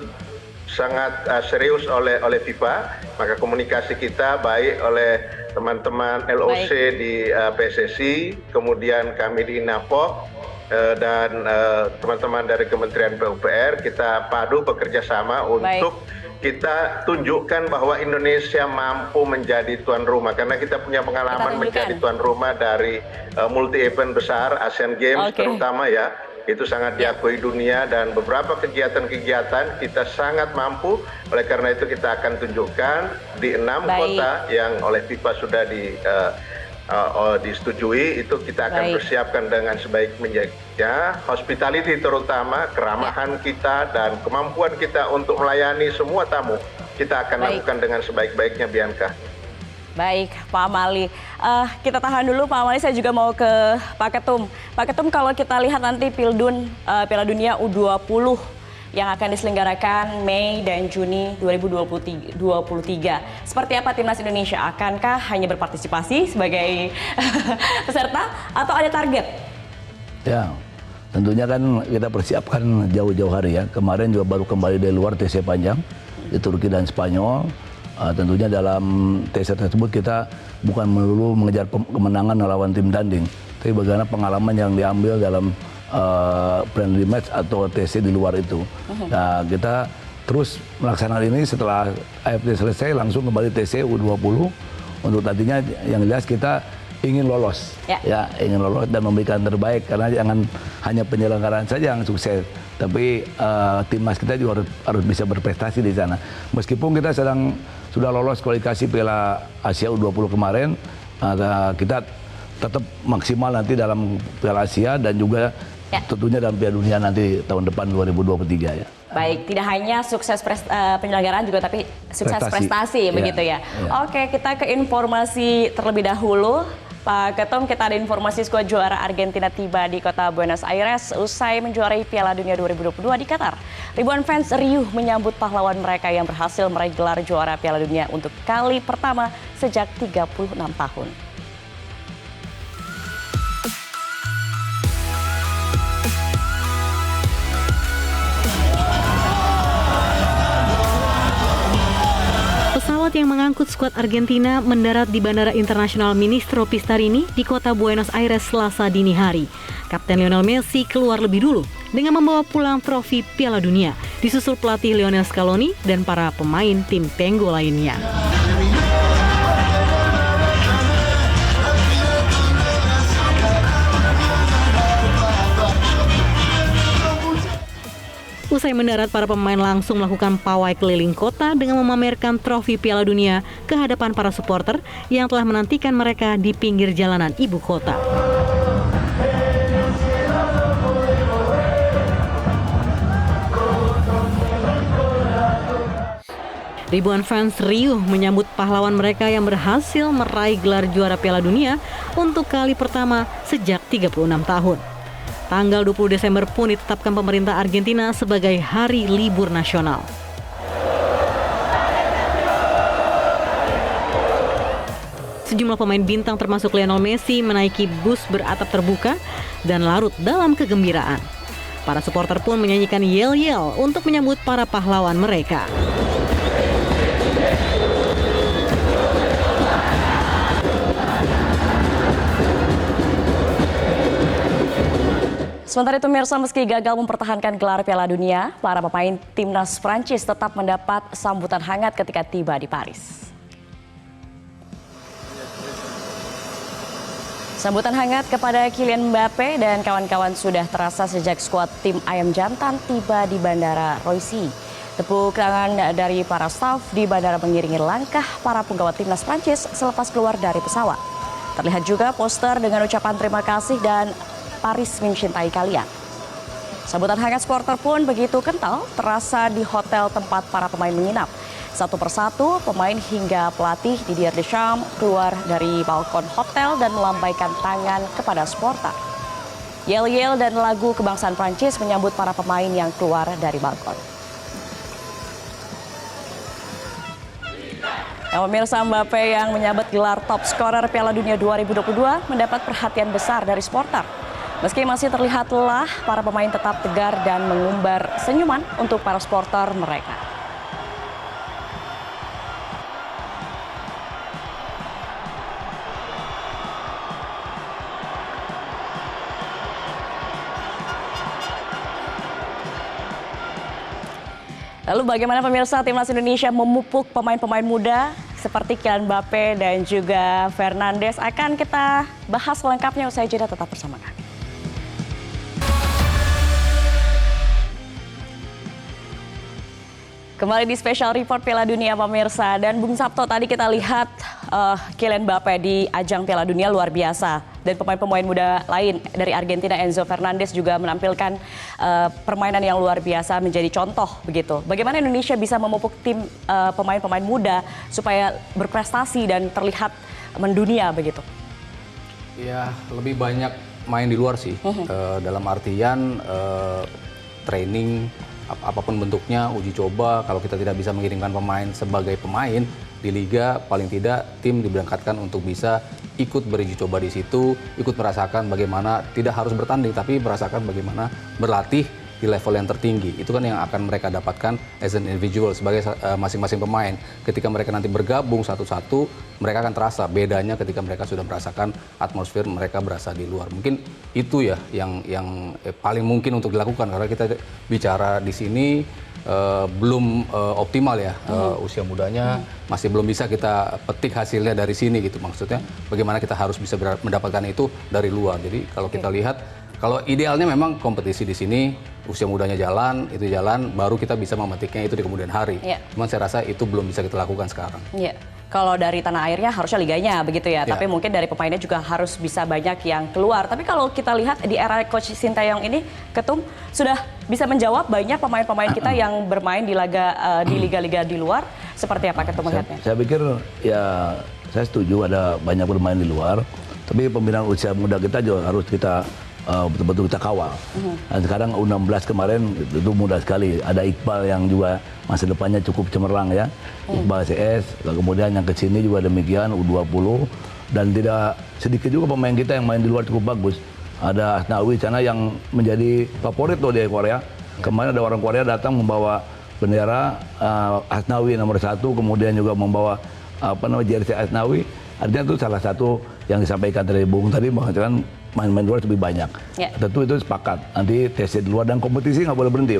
sangat serius oleh FIFA, maka komunikasi kita baik oleh teman-teman LOC di PSSI, kemudian kami di INAPOK, dan teman-teman dari Kementerian PUPR, kita padu bekerja sama untuk kita tunjukkan bahwa Indonesia mampu menjadi tuan rumah, karena kita punya pengalaman menjadi tuan rumah dari multi event besar, Asian Games terutama ya, itu sangat diakui dunia, dan beberapa kegiatan-kegiatan kita sangat mampu. Oleh karena itu kita akan tunjukkan di 6 kota yang oleh FIFA sudah disetujui, itu kita akan persiapkan dengan sebaik-baiknya. Hospitality terutama, keramahan kita dan kemampuan kita untuk melayani semua tamu, kita akan lakukan dengan sebaik-baiknya, Bianca. Baik, Pak Amali. Kita tahan dulu, Pak Amali. Saya juga mau ke Pak Ketum. Pak Ketum, kalau kita lihat nanti Piala Dunia U20 yang akan diselenggarakan Mei dan Juni 2023. Seperti apa timnas Indonesia? Akankah hanya berpartisipasi sebagai peserta atau ada target? Ya, tentunya kan kita persiapkan jauh-jauh hari ya. Kemarin juga baru kembali dari luar TC panjang di Turki dan Spanyol. Tentunya dalam TC tersebut kita bukan melulu mengejar kemenangan melawan tim tanding, tapi bagaimana pengalaman yang diambil dalam friendly match atau TC di luar itu. Nah, kita terus melaksanakan ini setelah AFF selesai, langsung kembali TC U20 untuk tadinya yang jelas kita ingin lolos, ya ingin lolos dan memberikan terbaik, karena jangan hanya penyelenggaraan saja yang sukses, tapi timnas kita juga harus bisa berprestasi di sana. Meskipun kita sudah lolos kualifikasi Piala Asia U20 kemarin, kita tetap maksimal nanti dalam Piala Asia dan juga tentunya dalam Piala Dunia nanti tahun depan 2023 ya. Baik, tidak hanya sukses penyelenggaraan juga, tapi sukses prestasi begitu ya. Oke, kita ke informasi terlebih dahulu. Pak Ketum, kita ada informasi skuad juara Argentina tiba di kota Buenos Aires usai menjuarai Piala Dunia 2022 di Qatar. Ribuan fans riuh menyambut pahlawan mereka yang berhasil meraih gelar juara Piala Dunia untuk kali pertama sejak 36 tahun. Pesawat yang mengangkut skuad Argentina mendarat di Bandara Internasional Ministro Pistarini di kota Buenos Aires Selasa dini hari. Kapten Lionel Messi keluar lebih dulu dengan membawa pulang trofi Piala Dunia, disusul pelatih Lionel Scaloni dan para pemain tim Tenggo lainnya. Usai mendarat, para pemain langsung melakukan pawai keliling kota dengan memamerkan trofi Piala Dunia ke hadapan para supporter yang telah menantikan mereka di pinggir jalanan ibu kota. Ribuan fans riuh menyambut pahlawan mereka yang berhasil meraih gelar juara Piala Dunia untuk kali pertama sejak 36 tahun. Tanggal 20 Desember pun ditetapkan pemerintah Argentina sebagai hari libur nasional. Sejumlah pemain bintang termasuk Lionel Messi menaiki bus beratap terbuka dan larut dalam kegembiraan. Para supporter pun menyanyikan yel-yel untuk menyambut para pahlawan mereka. Sementara itu, Mirsa, meski gagal mempertahankan gelar Piala Dunia, para pemain timnas Prancis tetap mendapat sambutan hangat ketika tiba di Paris. Sambutan hangat kepada Kylian Mbappe dan kawan-kawan sudah terasa sejak skuad tim Ayam Jantan tiba di Bandara Roissy. Tepuk tangan dari para staf di bandara mengiringi langkah para penggawa timnas Prancis selepas keluar dari pesawat. Terlihat juga poster dengan ucapan terima kasih dan Paris mencintai kalian. Sambutan hangat supporter pun begitu kental terasa di hotel tempat para pemain menginap. Satu persatu pemain hingga pelatih Didier Deschamps keluar dari balkon hotel dan melambaikan tangan kepada supporter. Yel-yel dan lagu kebangsaan Prancis menyambut para pemain yang keluar dari balkon. Pemirsa, Mbappe yang menyabet gelar top scorer Piala Dunia 2022 mendapat perhatian besar dari supporter. Meski masih terlihat lelah, para pemain tetap tegar dan mengumbar senyuman untuk para supporter mereka. Lalu bagaimana pemirsa timnas Indonesia memupuk pemain-pemain muda seperti Kylian Mbappe dan juga Fernandes? Akan kita bahas lengkapnya usai jeda, tetap bersama kami. Kembali di Special Report Piala Dunia pemirsa, dan Bung Sabto, tadi kita lihat Kylian Mbappe di ajang Piala Dunia luar biasa, dan pemain-pemain muda lain dari Argentina, Enzo Fernandez juga menampilkan permainan yang luar biasa, menjadi contoh begitu. Bagaimana Indonesia bisa memupuk tim pemain-pemain muda supaya berprestasi dan terlihat mendunia begitu? Ya, lebih banyak main di luar sih, dalam artian training apapun bentuknya, uji coba. Kalau kita tidak bisa mengirimkan pemain sebagai pemain di liga, paling tidak tim diberangkatkan untuk bisa ikut beruji coba di situ, ikut merasakan bagaimana tidak harus bertanding, tapi merasakan bagaimana berlatih di level yang tertinggi. Itu kan yang akan mereka dapatkan as an individual sebagai masing-masing pemain. Ketika mereka nanti bergabung satu-satu, mereka akan terasa bedanya ketika mereka sudah merasakan atmosfer mereka berasa di luar. Mungkin itu ya yang paling mungkin untuk dilakukan, karena kita bicara di sini belum optimal ya, usia mudanya masih belum bisa kita petik hasilnya dari sini gitu. Maksudnya bagaimana kita harus bisa mendapatkan itu dari luar. Jadi kalau kita lihat, kalau idealnya memang kompetisi di sini usia mudanya jalan, itu jalan, baru kita bisa memetiknya itu di kemudian hari. Cuman saya rasa itu belum bisa kita lakukan sekarang. Kalau dari tanah airnya harusnya liganya begitu ya, tapi mungkin dari pemainnya juga harus bisa banyak yang keluar. Tapi kalau kita lihat di era Coach Sintayong ini, Ketum sudah bisa menjawab banyak pemain-pemain kita yang bermain di liga-liga di luar. Seperti apa Ketum melihatnya? Saya pikir ya saya setuju ada banyak bermain di luar, tapi pembinaan usia muda kita juga harus kita betul-betul kita kawal. Dan sekarang U16 kemarin itu mudah sekali. Ada Iqbal yang juga masa depannya cukup cemerlang ya. Iqbal CS, kemudian yang ke sini juga demikian U20, dan tidak sedikit juga pemain kita yang main di luar cukup bagus. Ada Asnawi sana yang menjadi favorit loh di Korea. Kemarin ada orang Korea datang membawa bendera Asnawi nomor 1, kemudian juga membawa jersey Asnawi. Artinya itu salah satu yang disampaikan dari Bung tadi, mengatakan main-main luar lebih banyak. Tentu itu sepakat. Nanti TC di luar dan kompetisi nggak boleh berhenti,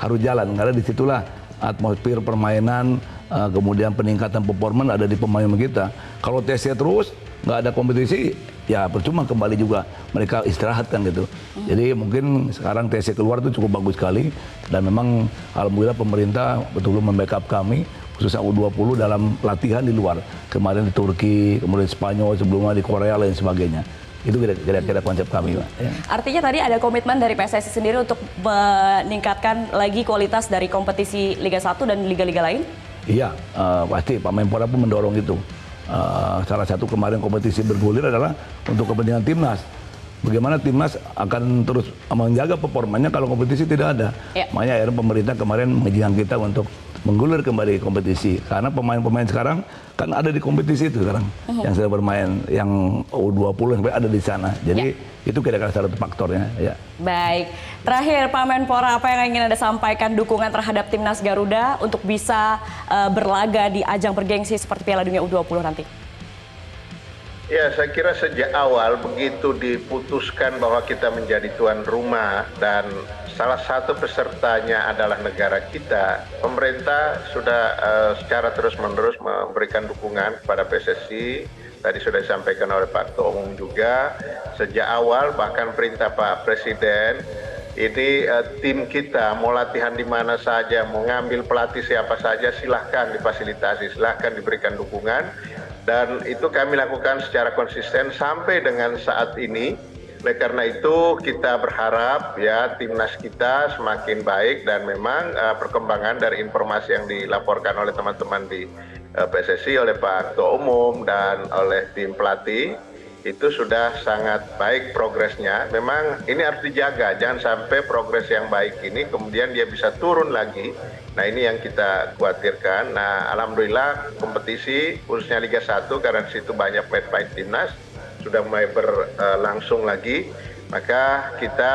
harus jalan, karena disitulah atmosfer permainan, kemudian peningkatan performa ada di pemain kita. Kalau TC terus nggak ada kompetisi, ya percuma, kembali juga mereka istirahat kan gitu. Jadi mungkin sekarang TC keluar itu cukup bagus sekali, dan memang alhamdulillah pemerintah betul-betul membackup kami, khususnya U20 dalam latihan di luar. Kemarin di Turki, kemudian Spanyol, sebelumnya di Korea, lain sebagainya. Itu kira-kira konsep kami, Pak. Ya. Artinya tadi ada komitmen dari PSSI sendiri untuk meningkatkan lagi kualitas dari kompetisi Liga 1 dan liga-liga lain? Iya, pasti Pak Menpora pun mendorong itu. Salah satu kemarin kompetisi bergulir adalah untuk kepentingan timnas. Bagaimana timnas akan terus menjaga performanya kalau kompetisi tidak ada. Makanya akhirnya pemerintah kemarin mengizinkan kita untuk menggulir kembali kompetisi, karena pemain-pemain sekarang kan ada di kompetisi itu sekarang, yang sedang bermain, yang U20 sampai ada di sana. Jadi itu kira-kira salah satu faktornya. Ya. Baik, terakhir Pak Menpora, apa yang ingin Anda sampaikan dukungan terhadap timnas Garuda untuk bisa berlaga di ajang bergengsi seperti Piala Dunia U20 nanti? Ya, saya kira sejak awal begitu diputuskan bahwa kita menjadi tuan rumah dan salah satu pesertanya adalah negara kita, pemerintah sudah secara terus-menerus memberikan dukungan kepada PSSI. Tadi sudah disampaikan oleh Pak Ketua Umum juga, sejak awal bahkan perintah Pak Presiden, ini tim kita mau latihan di mana saja, mau ngambil pelatih siapa saja, silahkan difasilitasi, silahkan diberikan dukungan. Dan itu kami lakukan secara konsisten sampai dengan saat ini. Oleh karena itu kita berharap ya timnas kita semakin baik, dan memang perkembangan dari informasi yang dilaporkan oleh teman-teman di PSSI, oleh Pak Ketua Umum dan oleh tim pelatih itu sudah sangat baik progresnya. Memang ini harus dijaga, jangan sampai progres yang baik ini kemudian dia bisa turun lagi. Nah ini yang kita khawatirkan. Nah alhamdulillah kompetisi khususnya Liga 1, karena di situ banyak pemain timnas sudah mulai berlangsung lagi, maka kita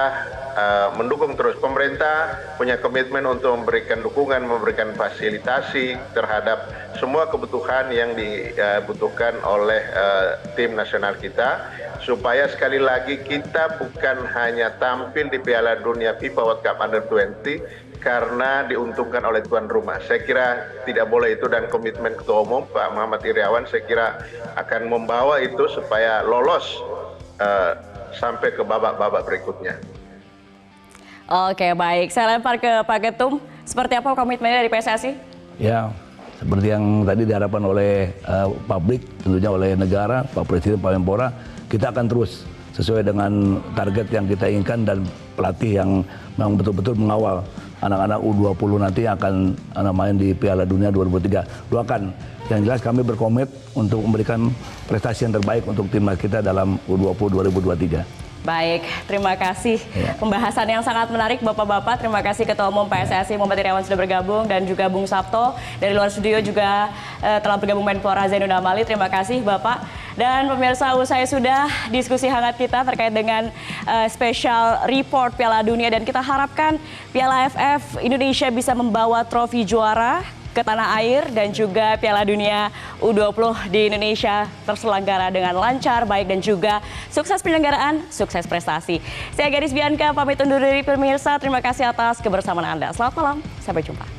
mendukung terus. Pemerintah punya komitmen untuk memberikan dukungan, memberikan fasilitasi terhadap semua kebutuhan yang dibutuhkan oleh tim nasional kita, supaya sekali lagi kita bukan hanya tampil di Piala Dunia FIFA World Cup Under-20 karena diuntungkan oleh tuan rumah. Saya kira tidak boleh itu, dan komitmen Ketua Umum Pak Muhammad Iryawan saya kira akan membawa itu supaya lolos sampai ke babak-babak berikutnya. Oke, baik. Saya lempar ke Pak Ketum. Seperti apa komitmennya dari PSSI? Ya, seperti yang tadi diharapkan oleh publik, tentunya oleh negara, Pak Presiden, Pak Menpora, kita akan terus sesuai dengan target yang kita inginkan, dan pelatih yang memang betul-betul mengawal anak-anak U20 nanti yang akan main di Piala Dunia 2023. Doakan. Yang jelas kami berkomit untuk memberikan prestasi yang terbaik untuk timnas kita dalam U20 2023. Baik, terima kasih. Pembahasan yang sangat menarik Bapak-Bapak. Terima kasih Ketua Umum PSSI Muhammad Iryawan sudah bergabung, dan juga Bung Sabto dari luar studio juga telah bergabung Menpora Zainuddin Amali. Terima kasih Bapak. Dan pemirsa, usai sudah diskusi hangat kita terkait dengan special report Piala Dunia, dan kita harapkan Piala AFF Indonesia bisa membawa trofi juara ke tanah air dan juga Piala Dunia U20 di Indonesia terselenggara dengan lancar, baik dan juga sukses penyelenggaraan, sukses prestasi. Saya Gadis Bianca pamit undur diri pemirsa. Terima kasih atas kebersamaan Anda. Selamat malam, sampai jumpa.